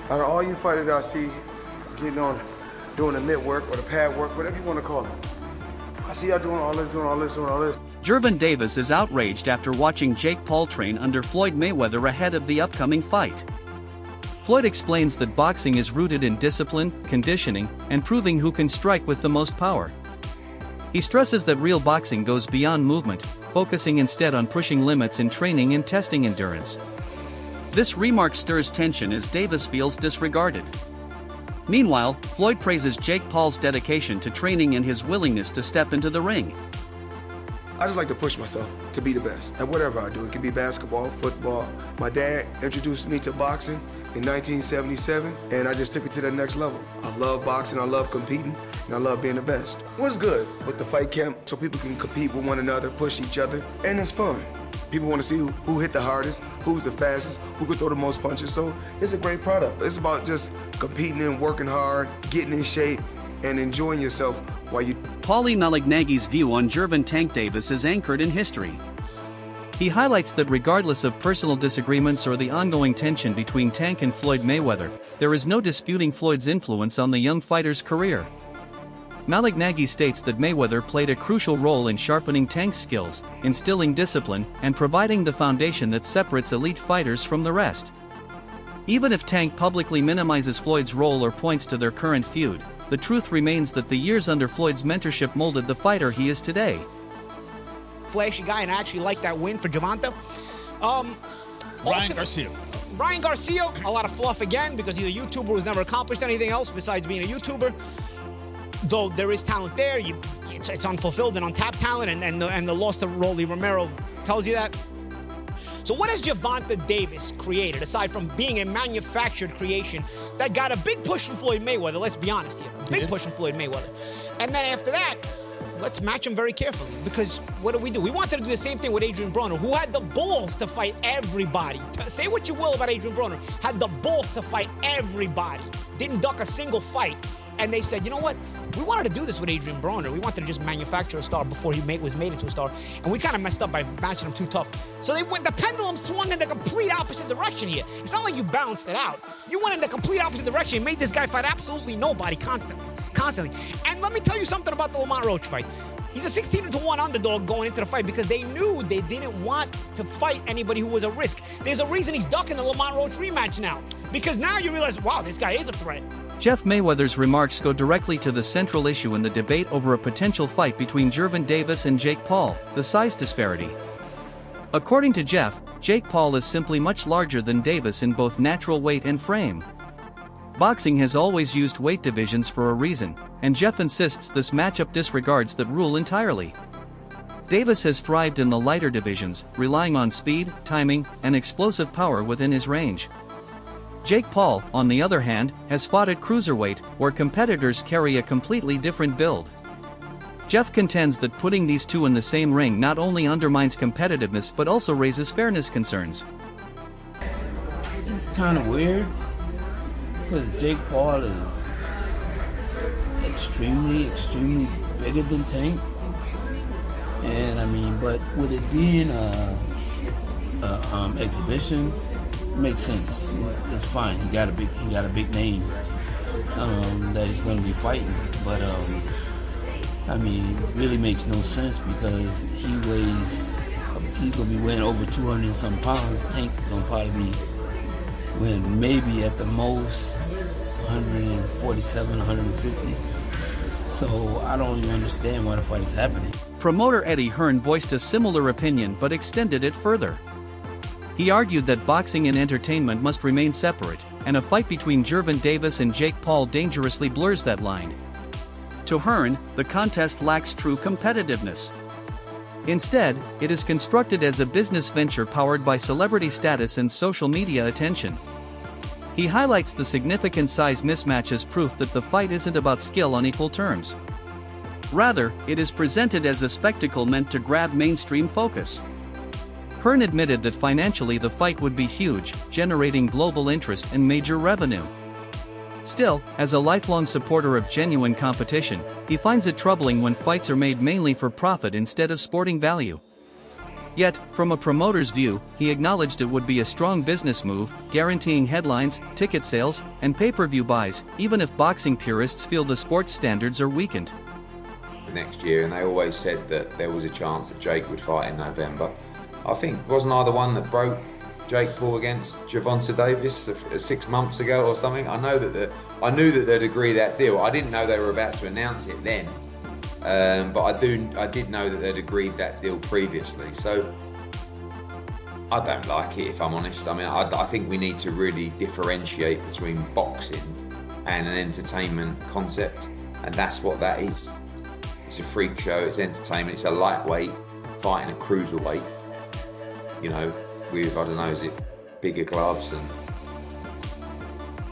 Out of all you fighters that I see getting on, doing the mitt work or the pad work, whatever you want to call it, I see y'all doing all this, doing all this, doing all this. Gervonta Davis is outraged after watching Jake Paul train under Floyd Mayweather ahead of the upcoming fight. Floyd explains that boxing is rooted in discipline, conditioning, and proving who can strike with the most power. He stresses that real boxing goes beyond movement, focusing instead on pushing limits in training and testing endurance. This remark stirs tension as Davis feels disregarded. Meanwhile, Floyd praises Jake Paul's dedication to training and his willingness to step into the ring. I just like to push myself to be the best at whatever I do. It could be basketball, football. My dad introduced me to boxing in 1977, and I just took it to the next level. I love boxing, I love competing, and I love being the best. It was good with the fight camp so people can compete with one another, push each other, and it's fun. People want to see who hit the hardest, who's the fastest, who could throw the most punches, so it's a great product. It's about just competing and working hard, getting in shape, and enjoying yourself while you... Paul-Mayweather's view on Gervonta Davis is anchored in history. He highlights that regardless of personal disagreements or the ongoing tension between Tank and Floyd Mayweather, there is no disputing Floyd's influence on the young fighter's career. Paul-Mayweather states that Mayweather played a crucial role in sharpening Tank's skills, instilling discipline, and providing the foundation that separates elite fighters from the rest. Even if Tank publicly minimizes Floyd's role or points to their current feud, the truth remains that the years under Floyd's mentorship molded the fighter he is today. Flashy guy, and I actually like that win for Gervonta. Ryan Garcia. Ryan Garcia, a lot of fluff again because he's a YouTuber who's never accomplished anything else besides being a YouTuber. Though there is talent there, it's unfulfilled and untapped talent, and the loss to Rolly Romero tells you that. So what has Gervonta Davis created, aside from being a manufactured creation that got a big push from Floyd Mayweather? Let's be honest here. A big push from Floyd Mayweather. And then after that, let's match him very carefully. Because what do? We wanted to do the same thing with Adrian Broner, who had the balls to fight everybody. Say what you will about Adrian Broner. Had the balls to fight everybody. Didn't duck a single fight. And they said, you know what? We wanted to do this with Adrian Broner. We wanted to just manufacture a star before he was made into a star. And we kind of messed up by matching him too tough. So the pendulum swung in the complete opposite direction here. It's not like you balanced it out. You went in the complete opposite direction and made this guy fight absolutely nobody constantly. And let me tell you something about the Lamont Roach fight. He's a 16-1 underdog going into the fight because they knew they didn't want to fight anybody who was a risk. There's a reason he's ducking the Lamont Roach rematch now. Because now you realize, wow, this guy is a threat. Jeff Mayweather's remarks go directly to the central issue in the debate over a potential fight between Gervonta Davis and Jake Paul, the size disparity. According to Jeff, Jake Paul is simply much larger than Davis in both natural weight and frame. Boxing has always used weight divisions for a reason, and Jeff insists this matchup disregards that rule entirely. Davis has thrived in the lighter divisions, relying on speed, timing, and explosive power within his range. Jake Paul, on the other hand, has fought at cruiserweight, where competitors carry a completely different build. Jeff contends that putting these two in the same ring not only undermines competitiveness but also raises fairness concerns. It's kind of weird, because Jake Paul is extremely bigger than Tank. And I mean, but with it being exhibition, makes sense. It's fine. He got a big name that he's going to be fighting. But I mean, it really makes no sense because he's going to be weighing over 200 and some pounds. Tank's going to probably be weighing maybe at the most 147, 150. So I don't even understand why the fight is happening. Promoter Eddie Hearn voiced a similar opinion but extended it further. He argued that boxing and entertainment must remain separate, and a fight between Gervonta Davis and Jake Paul dangerously blurs that line. To Hearn, the contest lacks true competitiveness. Instead, it is constructed as a business venture powered by celebrity status and social media attention. He highlights the significant size mismatch as proof that the fight isn't about skill on equal terms. Rather, it is presented as a spectacle meant to grab mainstream focus. Hearn admitted that financially the fight would be huge, generating global interest and major revenue. Still, as a lifelong supporter of genuine competition, he finds it troubling when fights are made mainly for profit instead of sporting value. Yet, from a promoter's view, he acknowledged it would be a strong business move, guaranteeing headlines, ticket sales, and pay-per-view buys, even if boxing purists feel the sports standards are weakened. Next year, and they always said that there was a chance that Jake would fight in November. I think, wasn't I the one that broke Jake Paul against Gervonta Davis 6 months ago or something? I knew that they'd agree that deal. I didn't know they were about to announce it then, but I did know that they'd agreed that deal previously. So I don't like it, if I'm honest. I mean, I think we need to really differentiate between boxing and an entertainment concept, and that's what that is. It's a freak show, it's entertainment, it's a lightweight fighting a cruiserweight, you know, with, I don't know, is it bigger gloves and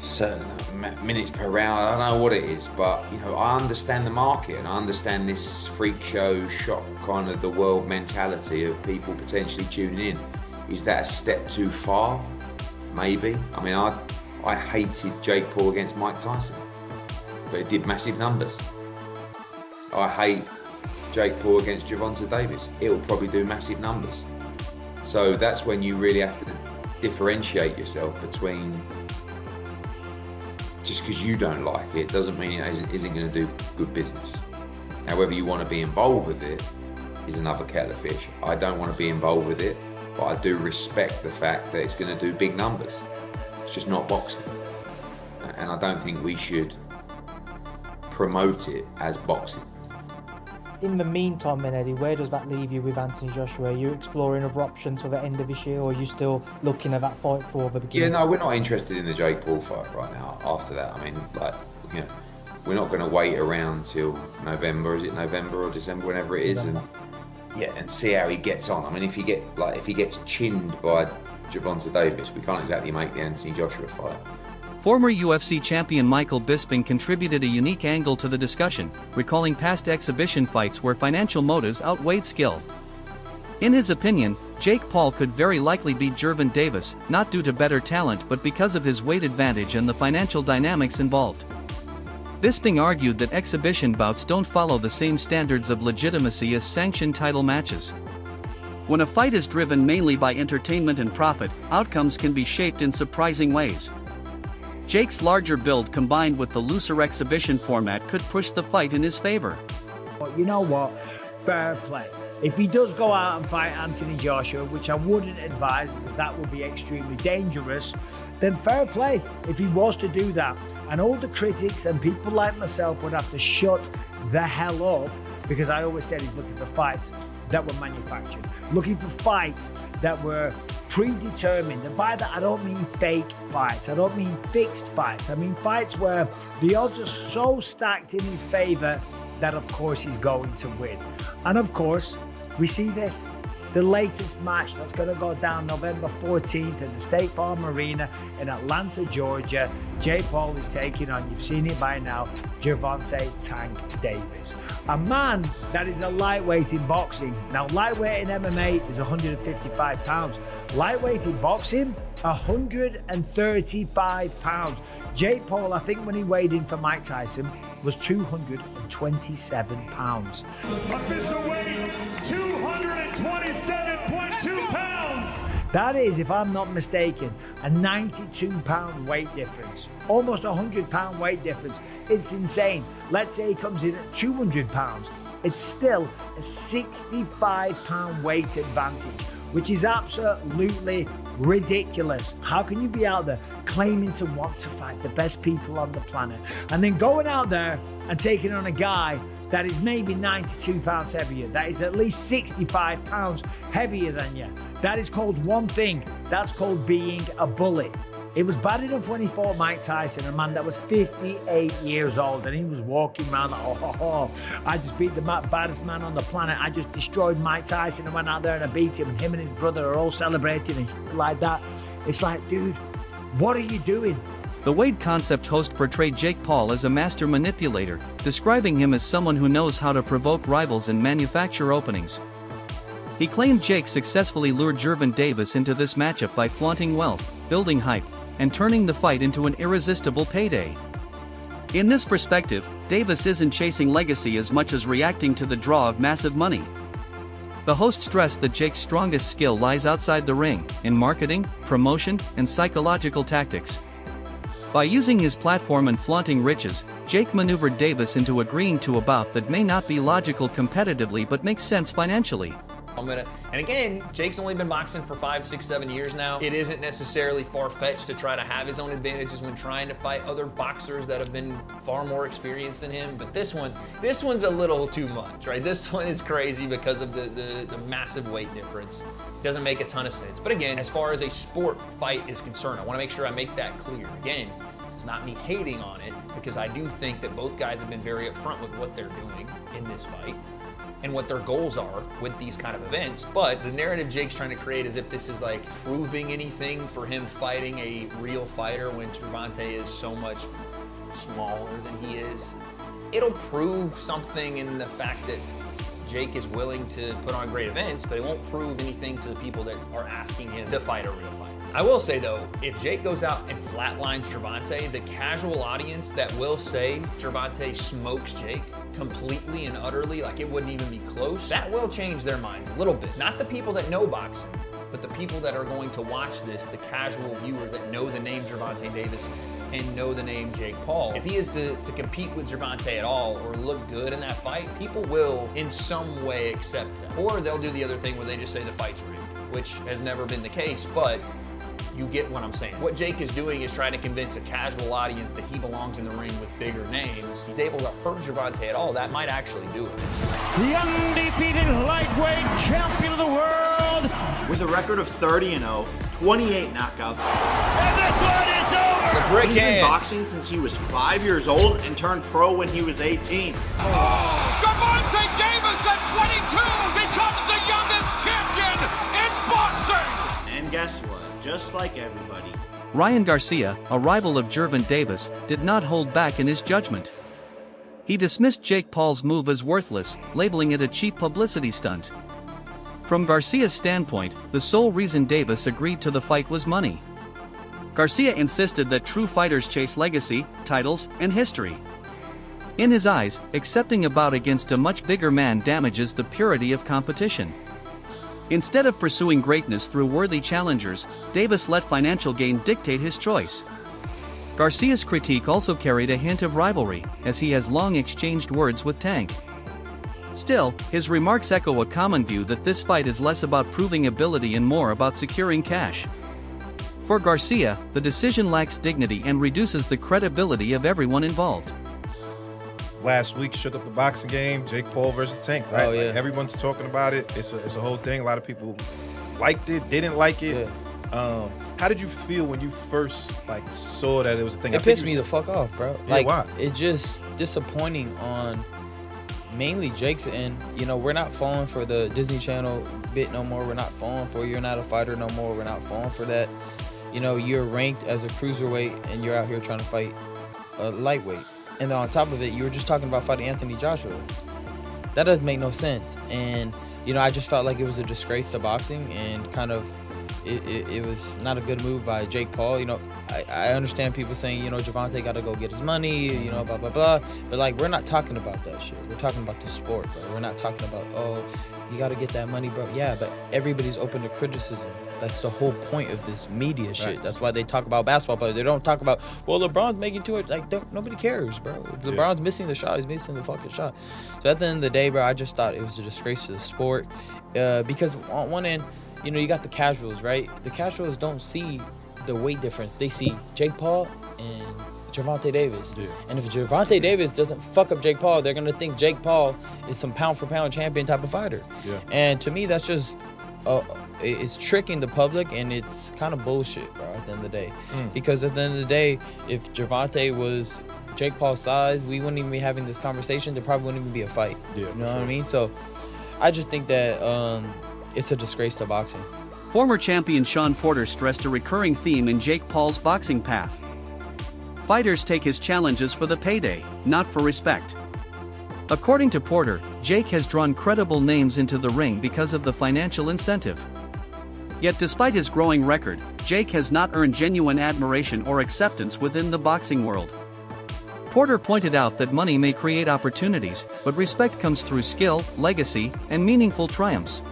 certain minutes per round? I don't know what it is, but, you know, I understand the market and I understand this freak show, shock kind of the world mentality of people potentially tuning in. Is that a step too far? Maybe. I mean, I hated Jake Paul against Mike Tyson, but it did massive numbers. I hate Jake Paul against Gervonta Davis. It'll probably do massive numbers. So that's when you really have to differentiate yourself between, just because you don't like it doesn't mean it isn't going to do good business. Now, whether you want to be involved with it is another kettle of fish. I don't want to be involved with it, but I do respect the fact that it's going to do big numbers. It's just not boxing. And I don't think we should promote it as boxing. In the meantime then, Eddie, where does that leave you with Anthony Joshua? Are you exploring other options for the end of this year, or are you still looking at that fight for the beginning? Yeah, no, we're not interested in the Jake Paul fight right now. After that, I mean, like, you know, we're not going to wait around till November. Is it November or December, whenever it is, and see how he gets on. I mean, if he gets chinned by Gervonta Davis, we can't exactly make the Anthony Joshua fight. Former UFC champion Michael Bisping contributed a unique angle to the discussion, recalling past exhibition fights where financial motives outweighed skill. In his opinion, Jake Paul could very likely beat Gervonta Davis, not due to better talent but because of his weight advantage and the financial dynamics involved. Bisping argued that exhibition bouts don't follow the same standards of legitimacy as sanctioned title matches. When a fight is driven mainly by entertainment and profit, outcomes can be shaped in surprising ways. Jake's larger build combined with the looser exhibition format could push the fight in his favor. But you know what? Fair play. If he does go out and fight Anthony Joshua, which I wouldn't advise because that would be extremely dangerous, then fair play if he was to do that. And all the critics and people like myself would have to shut the hell up, because I always said he's looking for fights that were manufactured, looking for fights that were predetermined. And by that I don't mean fake fights, I don't mean fixed fights, I mean fights where the odds are so stacked in his favor that of course he's going to win. And of course we see this, the latest match that's going to go down November 14th at the State Farm Arena in Atlanta, Georgia. Jake Paul is taking on, you've seen it by now, Gervonta Tank Davis. A man that is a lightweight in boxing. Now, lightweight in MMA is 155 pounds. Lightweight in boxing, 135 pounds. Jake Paul, I think when he weighed in for Mike Tyson, was 227 pounds. Official weight, 227.2 pounds. That is, if I'm not mistaken, a 92-pound weight difference. Almost a 100-pound weight difference. It's insane. Let's say he comes in at 200 pounds. It's still a 65-pound weight advantage, which is absolutely ridiculous. How can you be out there claiming to want to fight the best people on the planet and then going out there and taking on a guy that is maybe 92 pounds heavier, that is at least 65 pounds heavier than you? That is called one thing. That's called being a bully. It was bad enough when he fought Mike Tyson, a man that was 58 years old, and he was walking around like, I just beat the baddest man on the planet. I just destroyed Mike Tyson and went out there and I beat him, and him and his brother are all celebrating and like that. It's like, dude, what are you doing? The Wade Concept host portrayed Jake Paul as a master manipulator, describing him as someone who knows how to provoke rivals and manufacture openings. He claimed Jake successfully lured Gervonta Davis into this matchup by flaunting wealth, building hype, and turning the fight into an irresistible payday. In this perspective, Davis isn't chasing legacy as much as reacting to the draw of massive money. The host stressed that Jake's strongest skill lies outside the ring, in marketing, promotion, and psychological tactics. By using his platform and flaunting riches, Jake maneuvered Davis into agreeing to a bout that may not be logical competitively but makes sense financially. And again, Jake's only been boxing for 5, 6, 7 years now. It isn't necessarily far-fetched to try to have his own advantages when trying to fight other boxers that have been far more experienced than him. But this one's a little too much, right? This one is crazy because of the massive weight difference. It doesn't make a ton of sense. But again, as far as a sport fight is concerned, I want to make sure I make that clear. Again, this is not me hating on it, because I do think that both guys have been very upfront with what they're doing in this fight and what their goals are with these kind of events. But the narrative Jake's trying to create is if this is like proving anything for him fighting a real fighter when Gervonta is so much smaller than he is. It'll prove something in the fact that Jake is willing to put on great events, but it won't prove anything to the people that are asking him to fight a real fighter. I will say though, if Jake goes out and flatlines Gervonta, the casual audience that will say Gervonta smokes Jake completely and utterly, like it wouldn't even be close, that will change their minds a little bit. Not the people that know boxing, but the people that are going to watch this, the casual viewer that know the name Gervonta Davis and know the name Jake Paul. If he is to compete with Gervonta at all or look good in that fight, people will in some way accept that. Or they'll do the other thing where they just say the fight's rigged, which has never been the case, but you get what I'm saying. What Jake is doing is trying to convince a casual audience that he belongs in the ring with bigger names. He's able to hurt Gervonta at all. That might actually do it. The undefeated lightweight champion of the world. With a record of 30-0, 28 knockouts. And this one is over. The brick He's been hand. boxing since he was 5 years old and turned pro when he was 18. Gervonta Davis at 22 becomes the youngest champion in boxing. And guess what? Just like everybody. Ryan Garcia, a rival of Gervonta Davis, did not hold back in his judgment. He dismissed Jake Paul's move as worthless, labeling it a cheap publicity stunt. From Garcia's standpoint, the sole reason Davis agreed to the fight was money. Garcia insisted that true fighters chase legacy, titles, and history. In his eyes, accepting a bout against a much bigger man damages the purity of competition. Instead of pursuing greatness through worthy challengers, Davis let financial gain dictate his choice. Garcia's critique also carried a hint of rivalry, as he has long exchanged words with Tank. Still, his remarks echo a common view that this fight is less about proving ability and more about securing cash. For Garcia, the decision lacks dignity and reduces the credibility of everyone involved. Last week shook up the boxing game, Jake Paul versus Tank, right? Oh, yeah. Like, everyone's talking about it. It's a whole thing. A lot of people liked it, didn't like it. Yeah. How did you feel when you first saw that it was a thing? It pissed me the fuck off, bro. Yeah, why? It's just disappointing on mainly Jake's end. You know, we're not falling for the Disney Channel bit no more. We're not falling for you're not a fighter no more. We're not falling for that. You know, you're ranked as a cruiserweight and you're out here trying to fight a lightweight. And then on top of it, you were just talking about fighting Anthony Joshua. That doesn't make no sense. And, you know, I just felt like it was a disgrace to boxing and kind of it was not a good move by Jake Paul. You know, I understand people saying, you know, Gervonta got to go get his money, you know, blah, blah, blah. But, like, we're not talking about that shit. We're talking about the sport, bro. We're not talking about, oh, you got to get that money, bro. Yeah, but everybody's open to criticism. That's the whole point of this media shit. Right. That's why they talk about basketball players. They don't talk about, well, LeBron's making too much. Like, nobody cares, bro. If LeBron's missing the shot, he's missing the fucking shot. So at the end of the day, bro, I just thought it was a disgrace to the sport. Because on one end, you know, you got the casuals, right? The casuals don't see the weight difference. They see Jake Paul and Gervonta Davis. Yeah. And if Gervonta Davis doesn't fuck up Jake Paul, they're going to think Jake Paul is some pound-for-pound champion type of fighter. Yeah. And to me, that's just, it's tricking the public, and it's kind of bullshit, bro, at the end of the day. Because at the end of the day, if Gervonta was Jake Paul's size, we wouldn't even be having this conversation. There probably wouldn't even be a fight. Yeah, you know what I mean? So I just think that it's a disgrace to boxing. Former champion Shawn Porter stressed a recurring theme in Jake Paul's boxing path. Fighters take his challenges for the payday, not for respect. According to Porter, Jake has drawn credible names into the ring because of the financial incentive. Yet despite his growing record, Jake has not earned genuine admiration or acceptance within the boxing world. Porter pointed out that money may create opportunities, but respect comes through skill, legacy, and meaningful triumphs.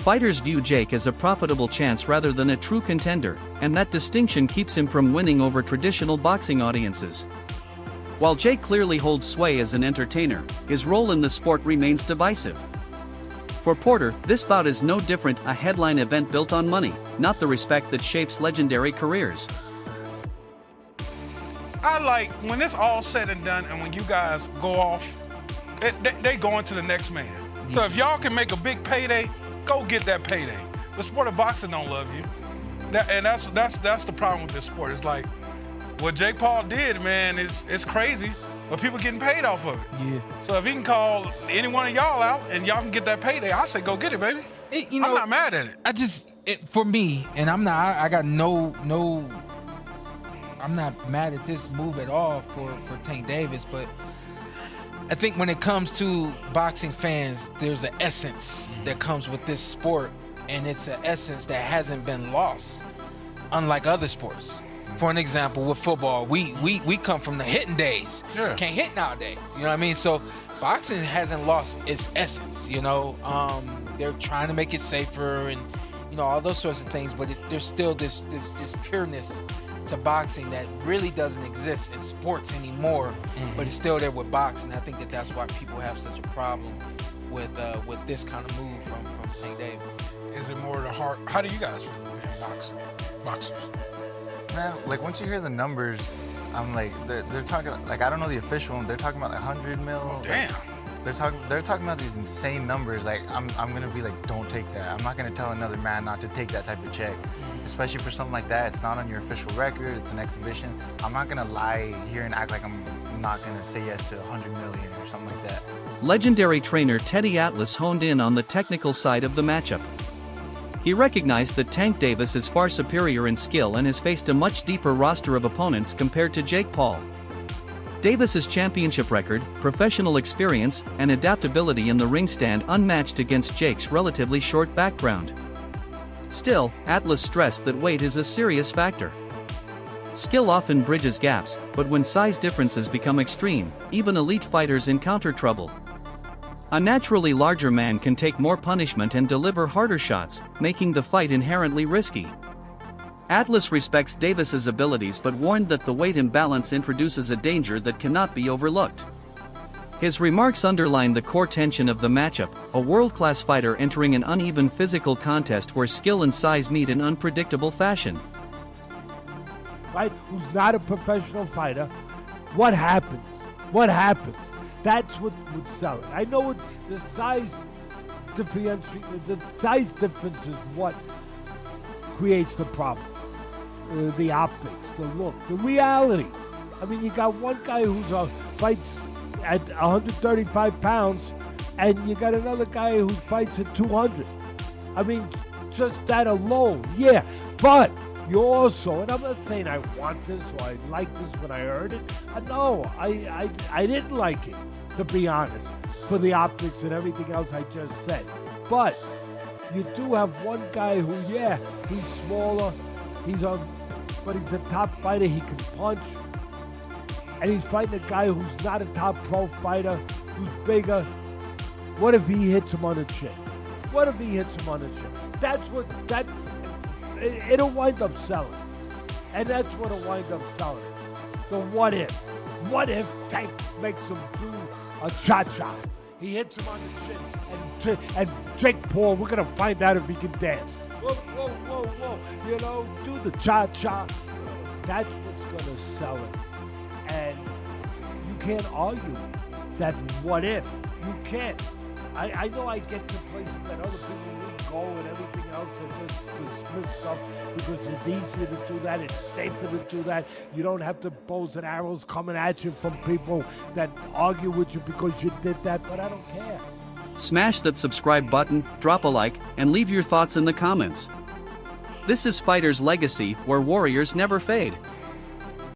Fighters view Jake as a profitable chance rather than a true contender, and that distinction keeps him from winning over traditional boxing audiences. While Jake clearly holds sway as an entertainer, his role in the sport remains divisive. For Porter, this bout is no different, a headline event built on money, not the respect that shapes legendary careers. I like when it's all said and done and when you guys go off, they go into the next man. So if y'all can make a big payday, go get that payday. The sport of boxing don't love you. That's the problem with this sport. It's like, what Jake Paul did, man, it's crazy, but people getting paid off of it. Yeah. So if he can call any one of y'all out and y'all can get that payday, I say go get it, baby. I'm not mad at it. For me, and I'm not, I got no, I'm not mad at this move at all for Tank Davis, but I think when it comes to boxing fans, there's an essence that comes with this sport, and it's an essence that hasn't been lost, unlike other sports. For an example, with football, we come from the hitting days. Yeah. Can't hit nowadays. You know what I mean? So boxing hasn't lost its essence. You know, they're trying to make it safer and all those sorts of things, but there's still this pureness to boxing that really doesn't exist in sports anymore, but it's still there with boxing. I think that's why people have such a problem with this kind of move from Tank Davis. Is it more the heart? How do you guys feel, man, boxers? Man, like once you hear the numbers, I'm like, they're talking, like I don't know the official, they're talking about like 100 mil. Oh, damn. Like, they're talking about these insane numbers. Like I'm gonna be like, don't take that. I'm not gonna tell another man not to take that type of check, especially for something like that. It's not on your official record. It's an exhibition. I'm not gonna lie here and act like I'm not gonna say yes to 100 million or something like that. Legendary trainer Teddy Atlas honed in on the technical side of the matchup. He recognized that Tank Davis is far superior in skill and has faced a much deeper roster of opponents compared to Jake Paul. Davis's championship record, professional experience, and adaptability in the ring stand unmatched against Jake's relatively short background. Still, Atlas stressed that weight is a serious factor. Skill often bridges gaps, but when size differences become extreme, even elite fighters encounter trouble. A naturally larger man can take more punishment and deliver harder shots, making the fight inherently risky. Atlas respects Davis's abilities but warned that the weight imbalance introduces a danger that cannot be overlooked. His remarks underline the core tension of the matchup, a world-class fighter entering an uneven physical contest where skill and size meet in unpredictable fashion. Right? Who's not a professional fighter, what happens? What happens? That's what would sell it. I know the size difference is what creates the problem. The optics, the look, the reality. I mean, you got one guy who's fights at 135 pounds, and you got another guy who fights at 200. I mean, just that alone, yeah. But you also, and I'm not saying I want this or I like this when I heard it. No, I didn't like it, to be honest, for the optics and everything else I just said. But you do have one guy who, yeah, he's smaller, but he's a top fighter, he can punch. And he's fighting a guy who's not a top pro fighter, who's bigger. What if he hits him on the chin? What if he hits him on the chin? It'll wind up selling. And that's what'll wind up selling. So what if? What if Tank makes him do a cha-cha? He hits him on the chin, and Jake Paul, we're gonna find out if he can dance. Whoa, whoa, whoa, whoa. You know, do the cha-cha. That's what's gonna sell it. And you can't argue that what if. You can't. I know I get to places that other people wouldn't go and everything else that just dismiss stuff because it's easier to do that, it's safer to do that. You don't have to bows and arrows coming at you from people that argue with you because you did that, but I don't care. Smash that subscribe button, drop a like, and leave your thoughts in the comments. This is Fighter's Legacy, where warriors never fade.